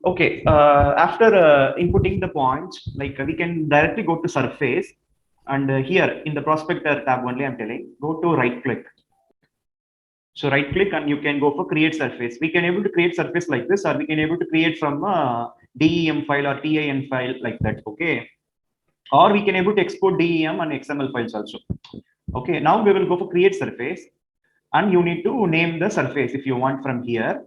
Okay, after inputting the points, like we can directly go to surface, and here in the prospector tab only I'm telling, go to right click. So right click and you can go for create surface. We can able to create surface like this, or we can able to create from a DEM file or TIN file like that. Okay, or we can able to export DEM and XML files also. Okay, now we will go for create surface, and you need to name the surface if you want from here,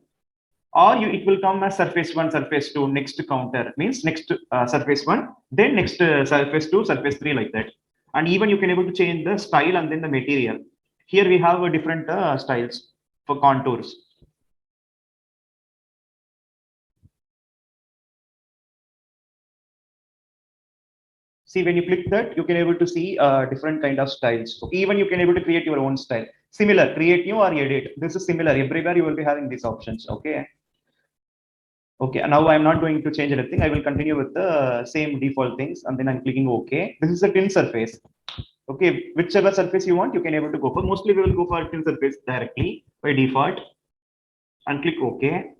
or it will come as surface 1, surface 2, next counter means next surface 1, then next surface 2, surface 3, like that. And even you can able to change the style and then the material. Here we have a different styles for contours. See, when you click that, you can able to see different kind of styles. So even you can able to create your own style. Similar, create new or edit. This is similar. Everywhere you will be having these options. Okay. Okay, now I'm not going to change anything. I will continue with the same default things, and then I'm clicking OK. This is a thin surface. Okay, whichever surface you want, you can able to go for. Mostly we will go for thin surface directly by default, and click OK.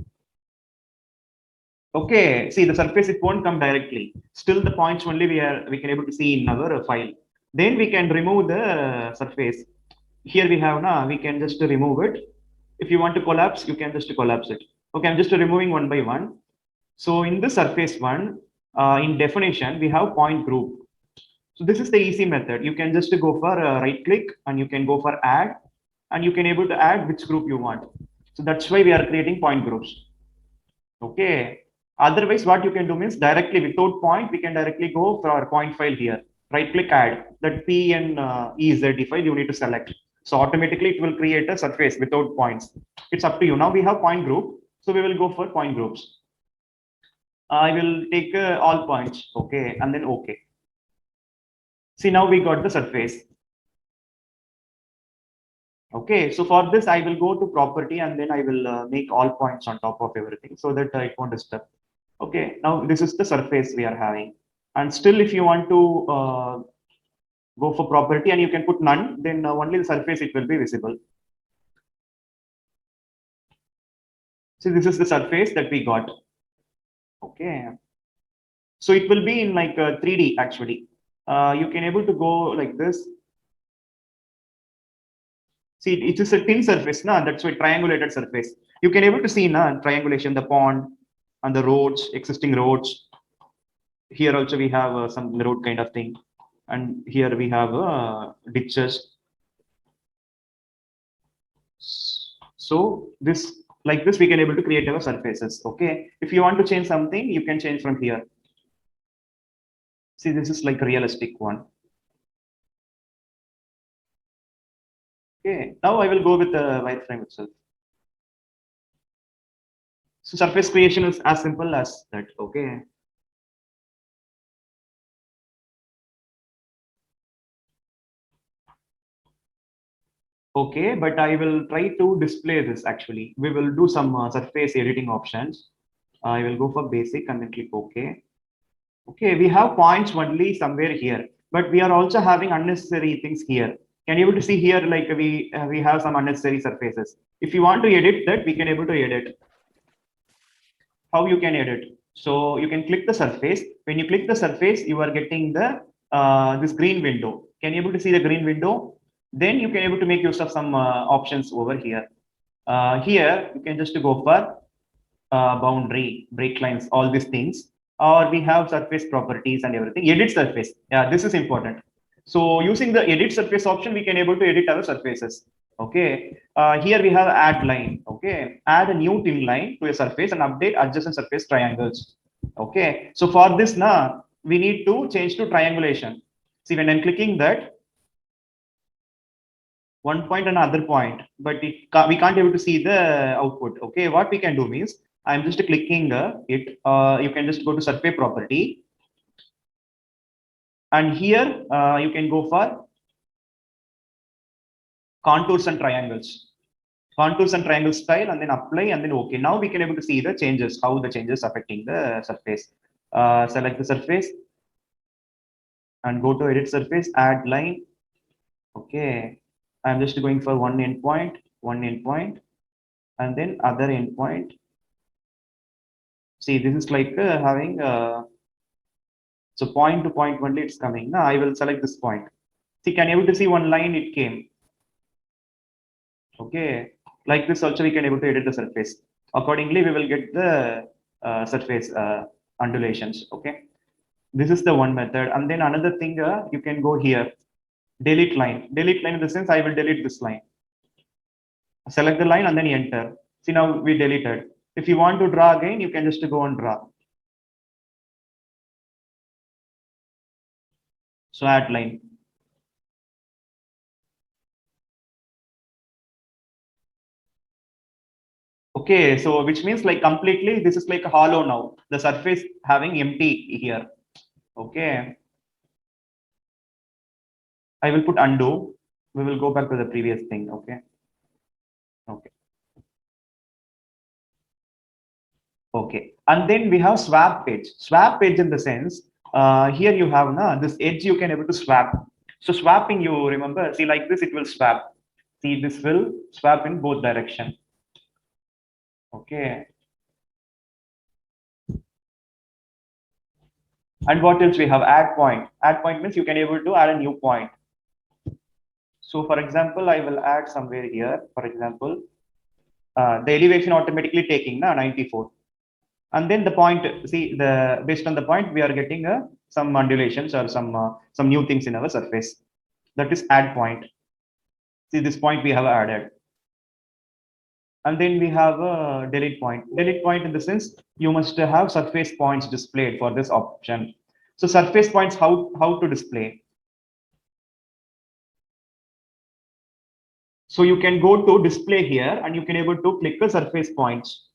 Okay, see the surface, it won't come directly. Still the points only we can able to see in our file. Then we can remove the surface. Here we have now, we can just remove it. If you want to collapse, you can just collapse it. Okay, I'm just removing one by one. So in the surface one, in definition, we have point group. So this is the easy method. You can just go for right click, and you can go for add, and you can able to add which group you want. So that's why we are creating point groups. Okay. Otherwise, what you can do means directly without point, we can directly go for our point file here. Right click add that P and EZ file you need to select. So automatically it will create a surface without points. It's up to you. Now we have point group. So we will go for point groups. I will take all points. Okay. And then okay. See, now we got the surface. Okay. So for this, I will go to property, and then I will make all points on top of everything so that it won't disturb. Okay, now this is the surface we are having. And still, if you want to go for property and you can put none, then only the surface it will be visible. So this is the surface that we got. Okay. So it will be in like 3D actually. You can able to go like this. See, it is a thin surface, na? That's why triangulated surface. You can able to see na, triangulation, the pond and the roads, existing roads. Here also we have some road kind of thing. And here we have ditches. So this, like this, we can able to create our surfaces. Okay. If you want to change something, you can change from here. See, this is like a realistic one. Okay. Now I will go with the wireframe itself. So surface creation is as simple as that. Okay. Okay, but I will try to display this actually. We will do some surface editing options. I will go for basic and then click OK. Okay, we have points only somewhere here, but we are also having unnecessary things here. Can you able to see here, like we have some unnecessary surfaces. If you want to edit that, we can able to edit. How you can edit? So you can click the surface. When you click the surface, you are getting the this green window. Can you able to see the green window? Then you can able to make use of some options over here. Here you can just go for boundary, break lines, all these things. Or we have surface properties and everything. Edit surface. Yeah, this is important. So using the edit surface option, we can able to edit our surfaces. Okay. Here we have add line. Okay. Add a new thin line to a surface and update adjacent surface triangles. Okay. So for this now, we need to change to triangulation. See, when I'm clicking that, one point and another point, but we can't able to see the output. Okay, what we can do means I'm just clicking it. You can just go to surface property, and here you can go for contours and triangles. Contours and triangle style, and then apply, and then okay. Now we can able to see the changes, how the changes affecting the surface. Select the surface and go to edit surface, add line. Okay, I'm just going for one endpoint, and then other endpoint. See, this is like having so point to point only it's coming. Now I will select this point. See, can you able to see one line it came? Okay, like this also we can able to edit the surface. Accordingly, we will get the surface undulations. Okay, this is the one method. And then another thing, you can go here, delete line. Delete line in the sense I will delete this line. Select the line and then enter. See, now we deleted. If you want to draw again, you can just go and draw. So add line. Okay, so which means like completely this is like hollow now. The surface having empty here. Okay, I will put undo. We will go back to the previous thing. Okay, okay, okay. And then we have swap page. Swap page in the sense here you have this edge you can able to swap. So swapping, you remember, see like this it will swap. See, this will swap in both direction. Okay. And what else we have? Add point. Add point means you can able to add a new point. So for example, I will add somewhere here. For example, the elevation automatically taking 94. And then the point, see the based on the point, we are getting some undulations or some new things in our surface. That is add point. See this point we have added. And then we have a delete point. Delete point in the sense you must have surface points displayed for this option. So surface points, how to display? So you can go to display here and you can able to click the surface points.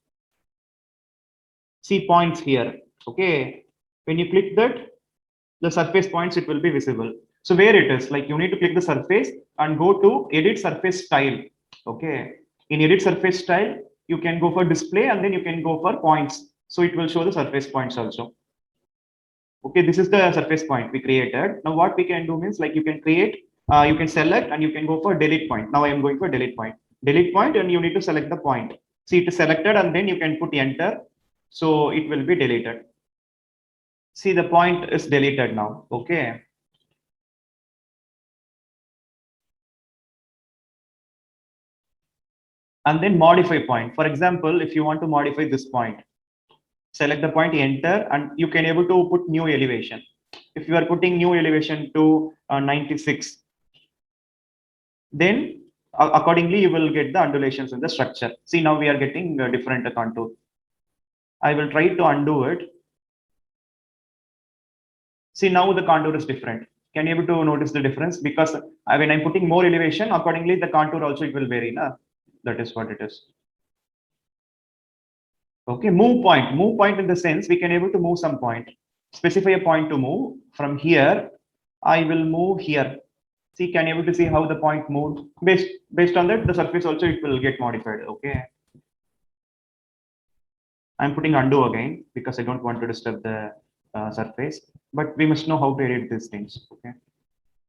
See points here. Okay. When you click that, the surface points, it will be visible. So where it is, like you need to click the surface and go to edit surface style. Okay. In edit surface style, you can go for display and then you can go for points. So it will show the surface points also. Okay, this is the surface point we created. Now what we can do means like you can create, you can select and you can go for delete point. Now I am going for delete point. Delete point and you need to select the point. See, it is selected and then you can put enter. So it will be deleted. See, the point is deleted now. Okay. And then modify point. For example, if you want to modify this point, select the point, enter, and you can able to put new elevation. If you are putting new elevation to 96, then accordingly you will get the undulations in the structure. See, now we are getting different contour. I will try to undo it. See, now the contour is different. Can you able to notice the difference? Because when I'm putting more elevation, accordingly the contour also it will vary. Na? That is what it is. Okay, move point. Move point in the sense we can able to move some point. Specify a point to move. From here, I will move here. See, can you able to see how the point moved? Based on that, the surface also it will get modified. Okay. I'm putting undo again because I don't want to disturb the surface. But we must know how to edit these things. Okay.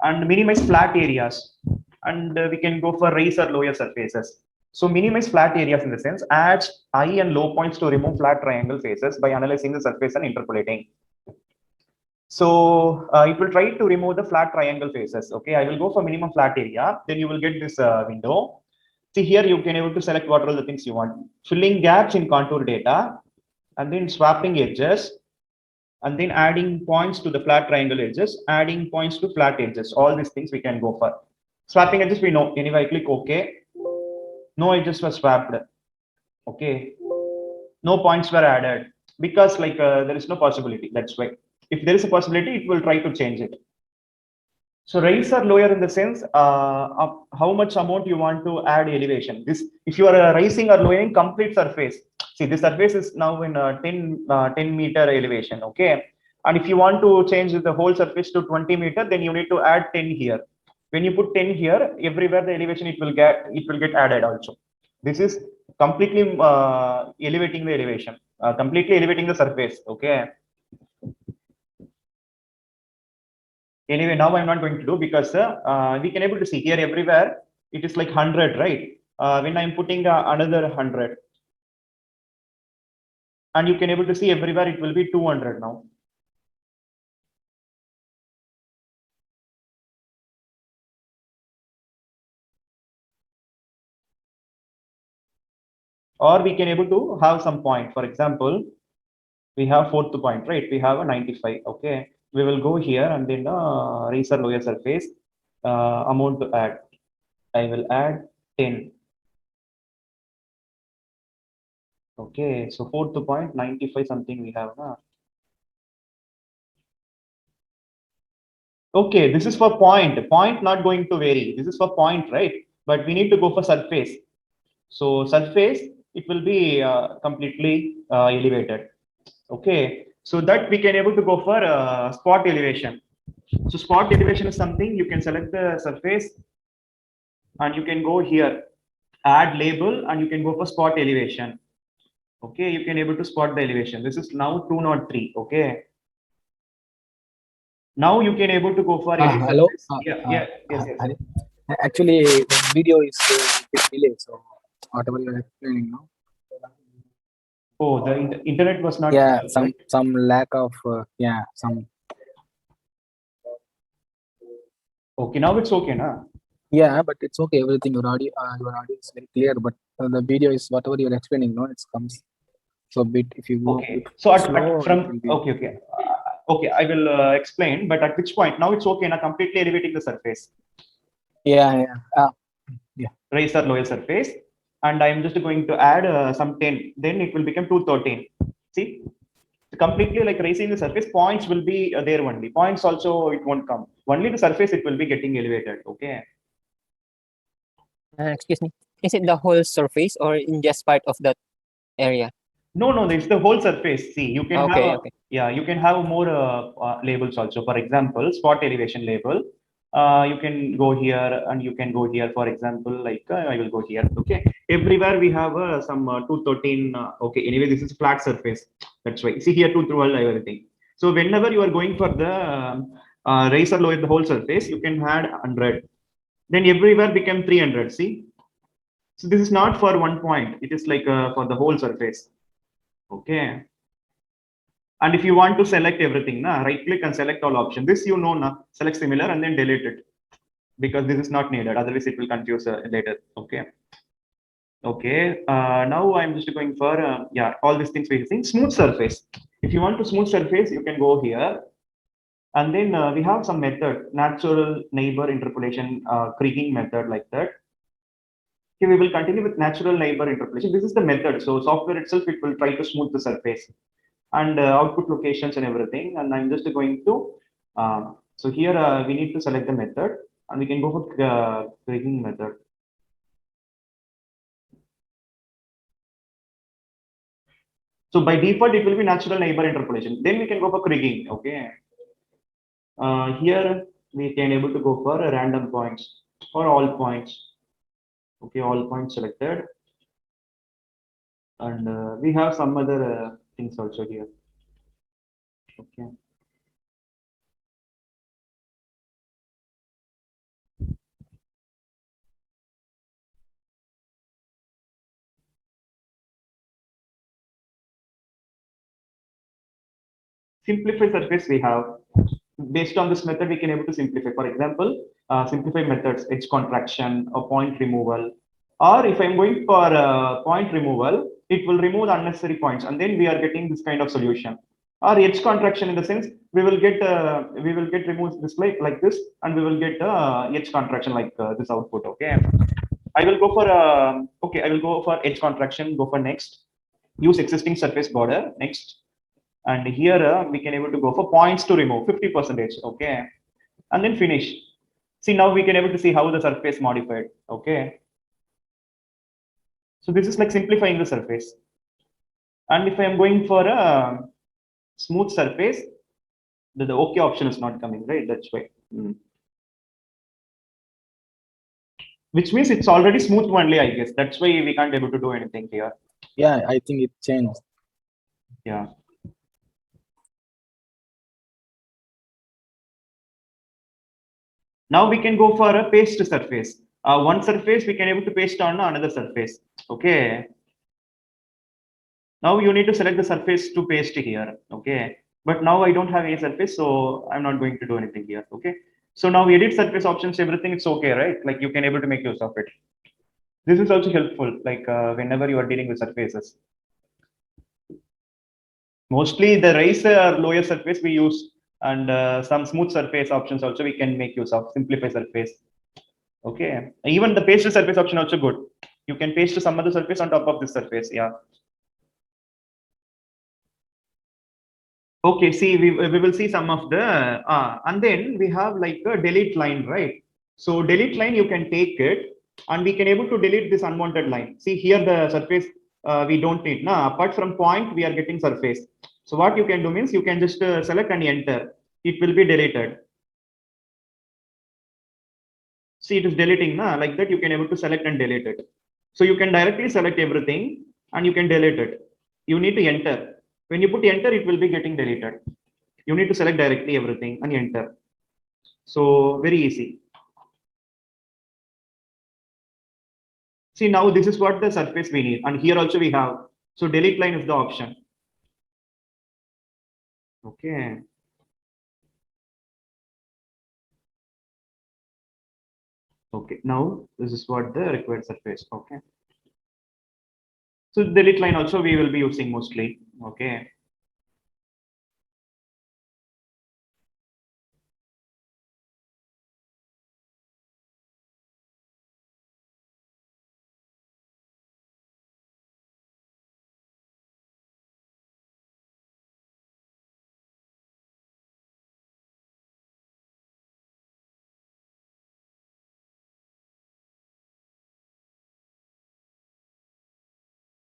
And minimize flat areas. And we can go for raise or lower surfaces. So minimize flat areas in the sense adds high and low points to remove flat triangle faces by analyzing the surface and interpolating. So it will try to remove the flat triangle faces. Okay, I will go for minimum flat area. Then you will get this window. See here, you can able to select what are the things you want. Filling gaps in contour data, and then swapping edges, and then adding points to the flat triangle edges, adding points to flat edges. All these things we can go for. Swapping edges, we know. Anyway, I click OK. No edges were swapped. Okay. No points were added because like there is no possibility. That's why. If there is a possibility, it will try to change it. So raise or lower in the sense of how much amount you want to add elevation. This, if you are raising or lowering complete surface. See, this surface is now in 10 meter elevation. Okay. And if you want to change the whole surface to 20 meter, then you need to add 10 here. When you put 10 here, everywhere the elevation it will get added also. This is completely elevating the elevation, completely elevating the surface. Okay. Anyway, now I'm not going to do because we can able to see here everywhere it is like 100, right? When I'm putting another 100, And you can able to see everywhere it will be 200 now. Or we can able to have some point. For example, we have fourth point, right? We have a 95. Okay, we will go here and then raise our lower surface amount to add. I will add 10. Okay, so fourth point 95 something we have. Okay, this is for point. Point not going to vary. This is for point, right? But we need to go for surface. So surface, it will be completely elevated. Okay, so that we can able to go for spot elevation. So spot elevation is something you can select the surface and you can go here, add label, and you can go for spot elevation. Okay, you can able to spot the elevation. This is now 203. Okay. Now you can able to go for edit Hello. surface. Yeah, yes, yes. Actually, the video is bit delayed, so whatever you are explaining now. Oh, the internet was not. Yeah, Right? some lack of some. Okay, now it's okay, na? Yeah, but it's okay. Everything your audio is very clear, but the video is whatever you are explaining. No, it comes so bit. If you go Okay. So slow, it will from be. okay. Okay, I will explain. But at which point? Now it's okay, na? Completely elevating the surface. Yeah. Yeah. Raise or lower surface, and I'm just going to add some 10. Then it will become 213. See, completely like raising the surface. Points will be there only. Points also it won't come. Only the surface it will be getting elevated. Okay. Excuse me. Is it the whole surface or in just part of that area? No, it's the whole surface. See, you can Okay, have, okay. yeah, you can have more labels also. For example, spot elevation label. You can go here and you can go here. For example, like I will go here. Okay, everywhere we have some 213. Okay, anyway, this is flat surface. That's why. See here 212 everything. So whenever you are going for the razor lower the whole surface, you can add 100. Then everywhere become 300. See, so this is not for one point. It is like for the whole surface. Okay. And if you want to select everything, right click and select all options. This select similar and then delete it because this is not needed. Otherwise, it will confuse later. Okay. Okay. Now I'm just going for yeah, all these things we're using smooth surface. If you want to smooth surface, you can go here. And then we have some method, natural neighbor interpolation, kriging method like that. Okay, we will continue with natural neighbor interpolation. This is the method. So software itself, it will try to smooth the surface and output locations and everything. And I'm just going to, so here we need to select the method and we can go for kriging method. So by default, it will be natural neighbor interpolation. Then we can go for kriging. Okay. Here we can able to go for random points or all points. Okay, all points selected. And we have some other things also here. Okay. Simplify surface we have. Based on this method, we can able to simplify. For example, simplify methods, edge contraction or point removal. Or if I'm going for point removal, it will remove the unnecessary points, and then we are getting this kind of solution. Or edge contraction in the sense we will get remove this like this, and we will get edge contraction like this output. Okay, I will go for okay. I will go for edge contraction. Go for next. Use existing surface border next. And here we can able to go for points to remove 50%. Okay, and then finish. See, now we can able to see how the surface modified. Okay, so this is like simplifying the surface. And if I am going for a smooth surface, the okay option is not coming, right? That's why. Which means it's already smooth only, I guess. That's why we can't able to do anything here. Yeah, I think it changed. Yeah. Now we can go for a paste surface. One surface we can able to paste on another surface. Okay. Now you need to select the surface to paste here. Okay. But now I don't have a surface, so I'm not going to do anything here. Okay. So now edit surface options, everything it's okay, right? Like you can able to make use of it. This is also helpful, like whenever you are dealing with surfaces. Mostly the raise or lower surface we use, and some smooth surface options also we can make use of, simplify surface. Okay. Even the paste surface option also good. You can paste some other surface on top of this surface. Yeah. Okay, see, we will see some of the, and then we have like a delete line, right? So delete line, you can take it and we can able to delete this unwanted line. See here, the surface we don't need. Now, apart from point, we are getting surface. So what you can do means you can just select and enter. It will be deleted. See, it is deleting, na? Like that, you can able to select and delete it. So you can directly select everything and you can delete it. You need to enter. When you put enter, it will be getting deleted. You need to select directly everything and enter. So very easy. See, now this is what the surface we need. And here also we have. So delete line is the option. Okay. Okay. Now this is what the required surface. Okay. So delete line also we will be using mostly. Okay.